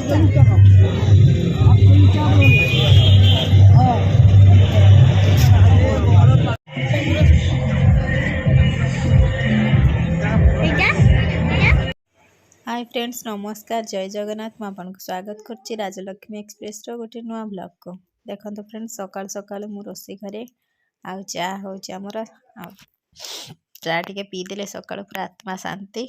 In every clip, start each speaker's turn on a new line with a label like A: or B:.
A: Hi friends नमस्कार जय जगन्नाथ मुझे स्वागत करछि राजलक्ष्मी एक्सप्रेस रो गोटे नुआ ब्लॉग को देखो तो फ्रेंड्स सकाल सकाल मु रोसे घरे आउ चा होछि हमर आ चा टिके पी देले सकाल पूरा आत्मा शांति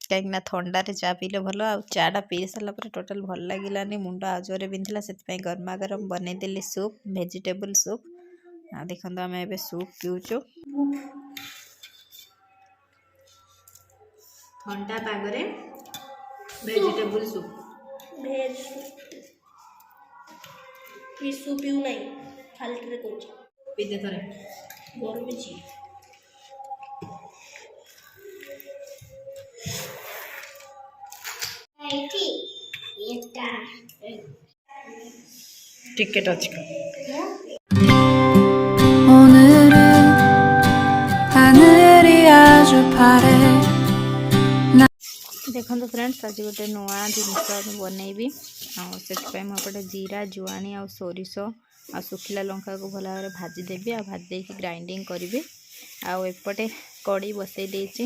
A: कहीं थंडा रे चा पीले भलो आ चाटा पी सारा पर टोटल भल लगिलानी मुंड आजोरे बिंधिला से गरमा गरम बनै देली सूप वेजिटेबल सूप आ देखो आम ए सूप पीऊचु ठंडा पागरे वेजिटेबल सूप
B: भेज सूप पीऊ नहीं खाली रे कोच
A: पीते थरे
B: गरम छी आईटी एटा
A: टिकेट अछि
C: 오늘은 하늘이 아주 파래
A: देखो तो फ्रेंड्स आज गोटे नुआ जिन बनैबी आते मुझे जीरा जुआणी आ सोरिष आ सुखिला लंका को भल भाव भाजीदेवी आ भाजी ग्राइंडिंग करी आउपटे कड़े बसई देती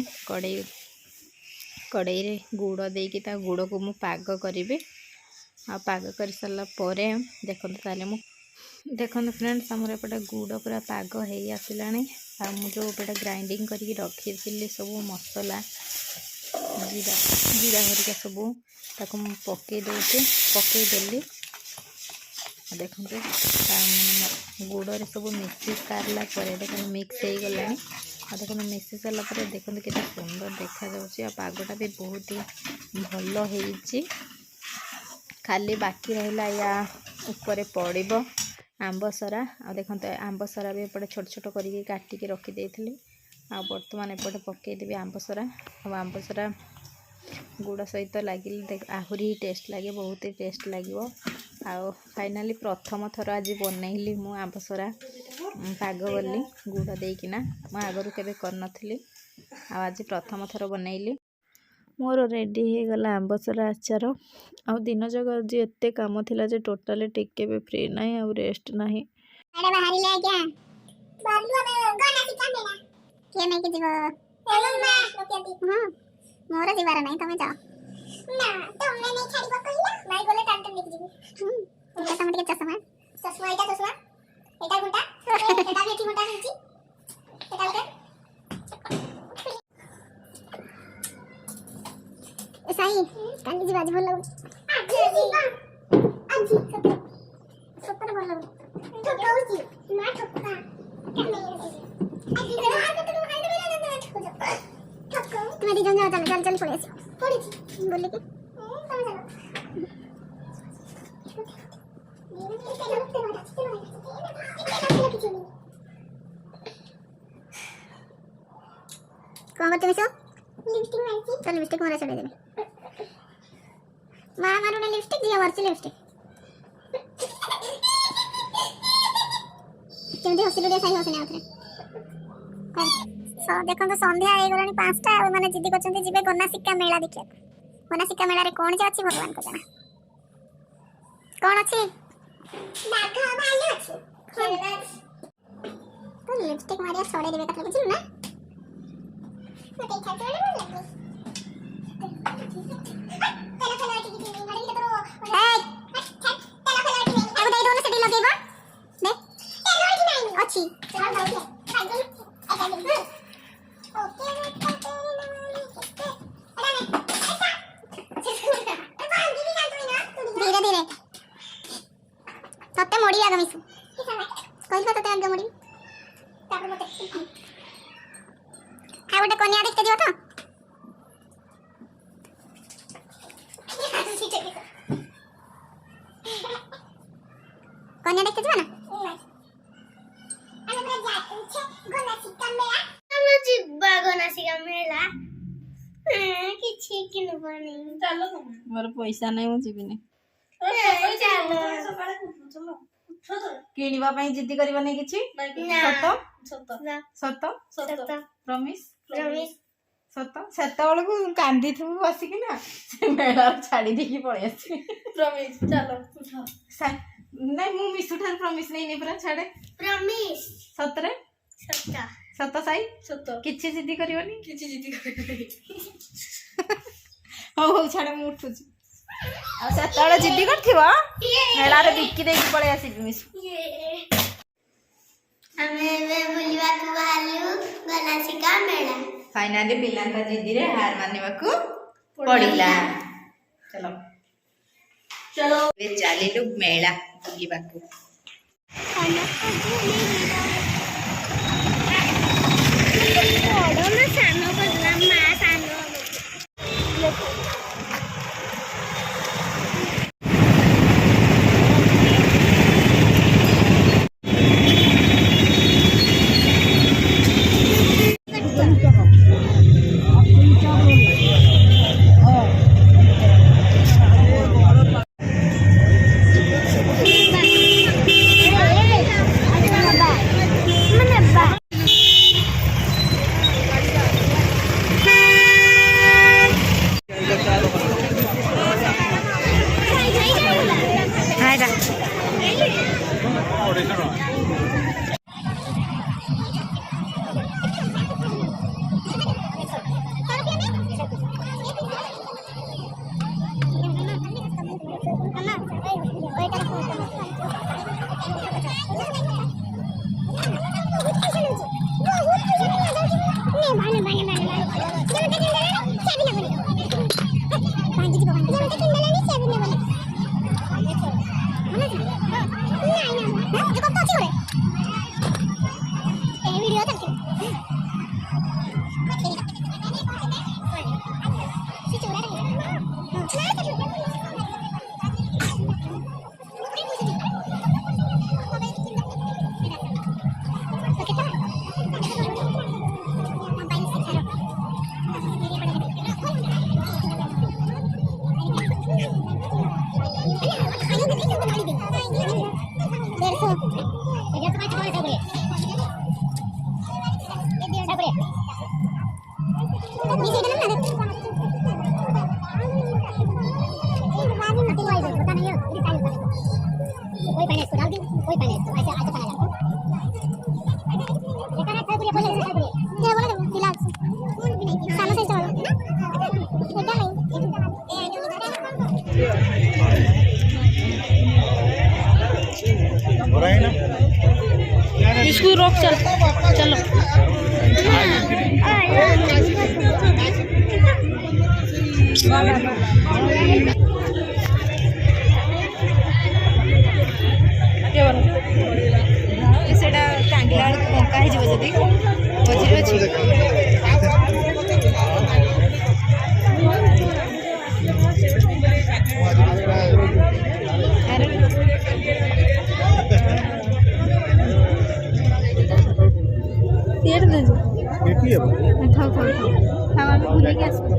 A: कड़े रे गुड़ देकी गुड़ को मु पाग करी आ पाग कर सारापर देखो ताले देखो फ्रेंड्स आमर एपटे गुड़ पूरा पाग हो आसला जो ग्राइंडिंग करके रखी सब मसला जीरा जीरा हरिका सब पकई दे पकईदेली देखो गुड़ सब मिक्सी सारा देखो मिक्स हो गला देखो मिक्सी सारापर देखो के सुंदर देखा जाऊँगी पागटा भी बहुत ही भल हो खाली बाकी रहा या ऊपर पड़ब आंबसरा आ देखो आंबसरा भी एपटे छोट छोट करके काटिकी रखीदे आ बर्तमान एपटे पकईदेवी आंबसरा आंबसरा गुड़ सहित लगे आहरी टेस्ट लगे बहुत ही टेस्ट लगे आउ फाइनाली प्रथम थर आज बनैली मु आंबसरा पाग गली गुड़ देकिना मु आगरू केबे करनथली आज प्रथम थर बनैली मोर रेडी हो गला आंबसरा आचार आ दिन जग आज एते काम थिला जे टोटली टिके भी फ्री नहीं आ रेस्ट नहीं
D: अरे बाहरी ले क्या बंदू में गाना सिखा देना के नहीं के जीव हेलो मां लोकेती हां मोर जीवार नहीं तमे जाओ ना तुमने नहीं छाड़ी बकइला नहीं बोले टांटन लेके जीबी तुमका तम टिके चश्मा चश्मा एटा घंटा एटा भी एठी घंटा हिची एटा उठे साई काली जीवा आज भल आज सतर भल ठोकौची ना ठोका कामे तुम्हारी जन जाओ चल चल पड़े पड़े बोले कि कौन करते मिसो लिपस्टिक मारती चल लिपस्टिक मारा चले दे मां मारू ने लिपस्टिक दिया मारती लिपस्टिक केमती हसिलो दे साई हसने आउथरे सो देखो तो संध्या हो गलानी 5टा आ माने जिद्दी करछन्ती जिबे गन्नासिका मेला देखिया गन्नासिका मेला रे कोन जे अछि भगवान को जाना कोन अछि बाघ भालू अछि तो लिपस्टिक मारिया छोड़े देबे कतले बुझिलु ना मते इच्छा छोड़े बोल लगे तेला फेला टिकी टिकी मारी के तोरो ए तेला फेला टिकी अब दे दोनो सेडी लगेबो दे तेला इठी नहीं अछि चल जाऊ दे ओके धीरे धीरे तते मोड़ी आगे मिसु कहिल का तते आगे मोड़ी तापर मते आ गोटे कन्या देखते दियो तो कन्या देखते दियो ना मेला किछि किन बनी चलो
A: मोर पैसा नहीं मु जीविनी
D: चलो
A: किनिबा पई जिद्दी करबा नहीं किछि सत सत सत
D: सत
A: प्रॉमिस
D: प्रॉमिस
A: ସତ ସେତେବେଳକୁ କାନ୍ଦିଥିବୁ ବସିକିନା ସେ ମେଳାରେ ଛାଡ଼ି ଦେଇକି ପଳେଇ ଆସିବି।
B: प्रॉमिस चलो उठा
A: ନାଇଁ ମୁଁ ମିଶୁ ଠାରୁ ପ୍ରମିସ୍ ନେଇନି ପୁରା ଛାଡ଼େ।
B: प्रॉमिस
A: ସତରେ
B: सत्ता
A: ସତ ସାଇ
B: सत्ता
A: କିଛି ଜିଦି କରିବନି।
B: किसी जीती कर
A: ହଉ ହଉ ଛାଡ଼ ମୁଁ ଉଠୁଛି। ଆଉ ସେତେବେଳେ ଜିଦି କରିଥିବ ମେଳାରେ ବିକି ଦେଇକି ପଳେଇ ଆସିବି ମିଶୁ।
D: ଆମେ ଏବେ ବୁଲିବାକୁ ବାହାରିଲୁ ଗଣାସିକା ମେଳା।
A: ଫାଇନାଲି ପିଲାଙ୍କ ଜିଦିରେ ହାର ମାନିବାକୁ ପଡ଼ିଲା। ଚलो
B: चलो
A: ଏବେ ଚାଲିଲୁ ମେଳା ବୁଲିବାକୁ।
D: ବଡ଼ ନା ସାନ କରିଦେଲା ମା ସାନ
B: इसको रोक चल चलो
A: ସେଟା ଟାଙ୍ଗିଲା ବେଳକୁ ବଙ୍କା ହେଇଯିବ ଯଦି ମଝିରେ ଅଛି। ଆମେ ବୁଲିକି ଆସିବୁ।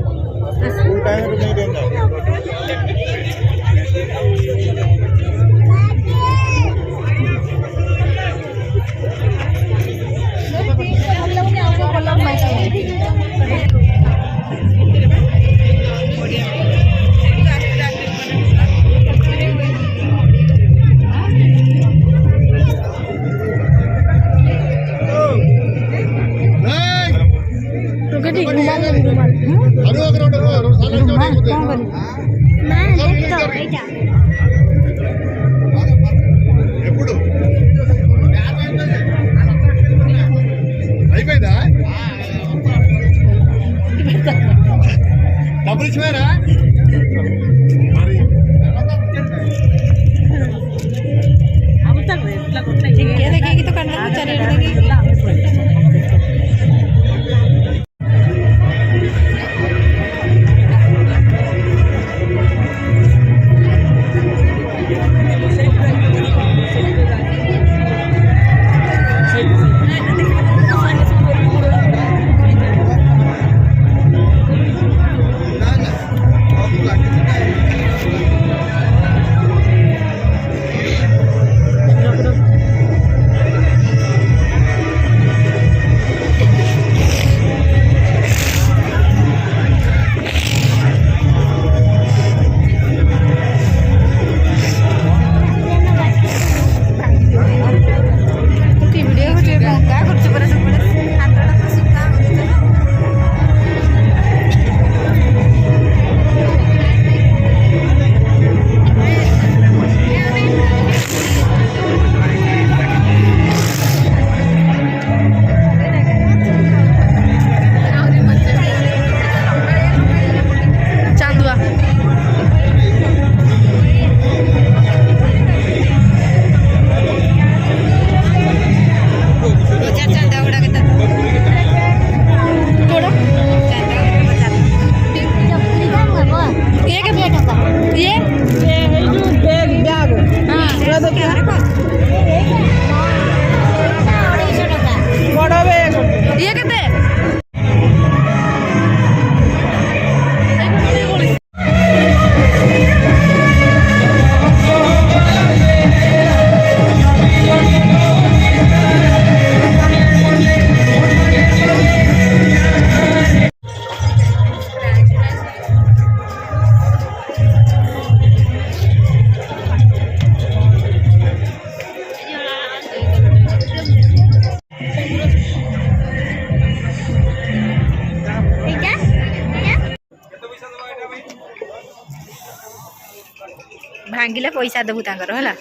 A: भांगिले पैसा देबू तांकर होला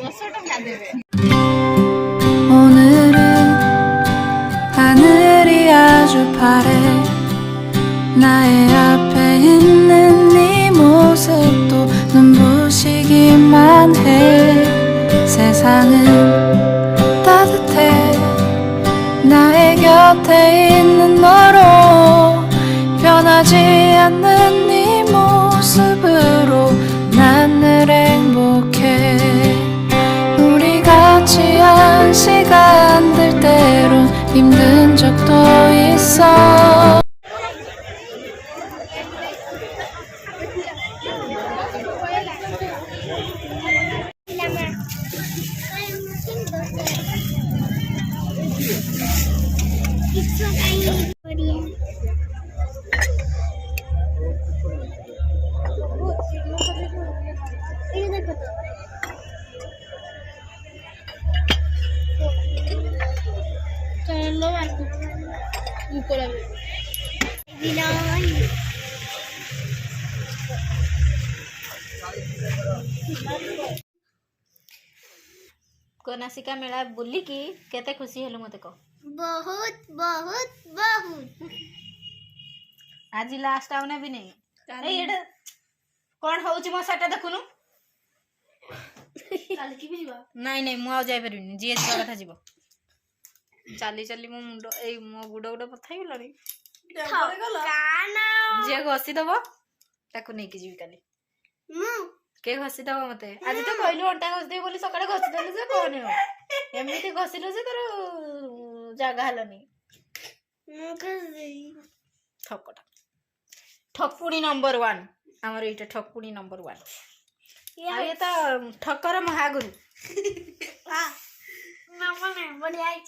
B: 10 टका देबे
C: 오늘은 하늘이 아주 파래 나의 앞에 있는 네 모습도 눈부시기만 해 세상은 따뜻해 나의 곁에 있는 너로 변하지 않는 네 모습으로 난 늘 행복해 우리 같이 한 시간들 때론 힘든 적도 있어
B: चलो बाबू ऊपर
A: कोनासिका मेला बुली की केते खुशी हेलु मते को
D: बहुत बहुत बहुत
A: आज लास्ट आउना भी नहीं ए एडा कोन होउची मो साटा देखुनु
B: काल की भी जीवा
A: नहीं नहीं मु आ जाय परबिनी जे जिवा कथा जीवो चाली चाली मो मुंडो ए मो गुडो गुडो पथाई गलनी
B: काना
A: जे घसी दबो ताकू नै की जीवी काली के घसी दबो मते आज तो कहलु अंटा घस दे बोली सकाळे घसी देलु जे कोन हो एमिति घसिलु जे तोर जागा हलनी ठकटा ठकुड़ी नंबर 1 हमर एटा ठकुड़ी नंबर 1 ये तो ठक्कर महागुरु
B: हां ना मने बढ़िया आई